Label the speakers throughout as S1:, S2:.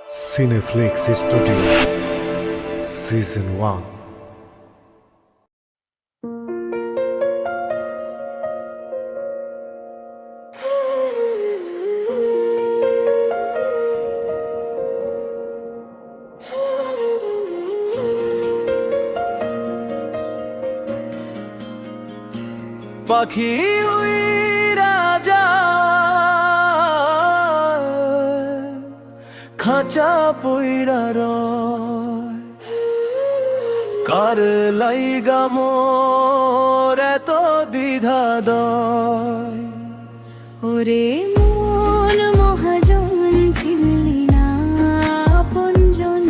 S1: Cineflix Studio Season 1.
S2: পাখি উইরা যায় খাঁচা পইরা রয় কার লাইগা মোর এত দ্বিধা দয়
S3: ওরে মন মহাজন চিনলি না আপনজন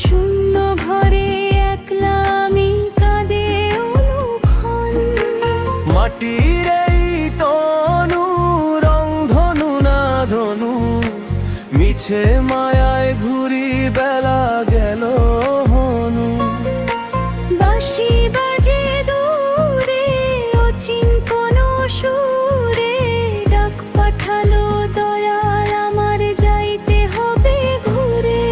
S3: শূন্য ঘরে একলা আমি কাঁদে অনুক্ষণ
S2: মাটির এই তনু রং ধনু না ধনু মিছে মায়ায় ঘুরি বেলা গেল হনু
S3: বাঁশি বাজে দূরে অচিন কোনো সুরে ডাক পাঠালো দয়াল আমার যাইতে হবে ঘুরে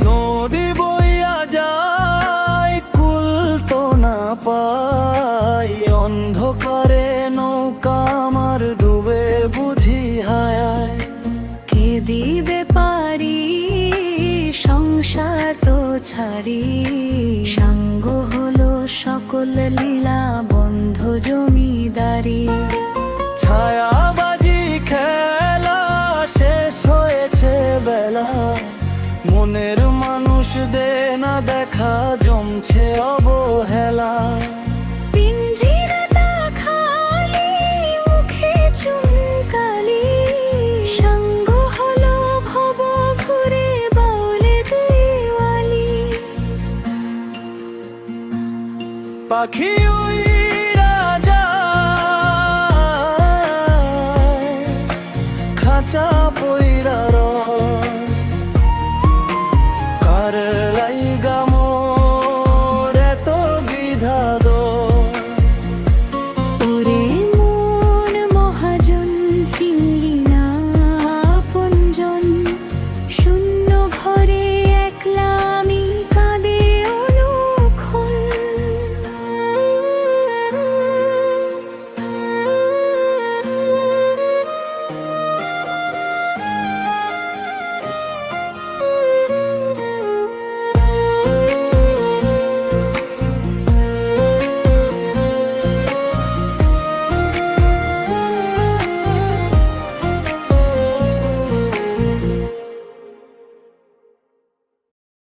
S2: নদী বইয়া যায় কুল তো না পাই অন্ধকারে নৌকা আমার ডুবে বুঝি হায়
S3: কে দিবে পারি সংসার তো ছাড়ি সাঙ্গ হলো সকল লীলা বন্ধ জমিদারি
S2: ছায়াবাজি খেলা শেষ হয়েছে বেলা মনের মানুষ দে না দেখা জমছে অবহেলা
S3: পিঞ্জিরাটা খালি মুখে চুনকালি সাঙ্গ হলো ভব ঘুরে বাউলে দেওয়ালি
S2: পাখি উইরা যায় খাঁচা পইরা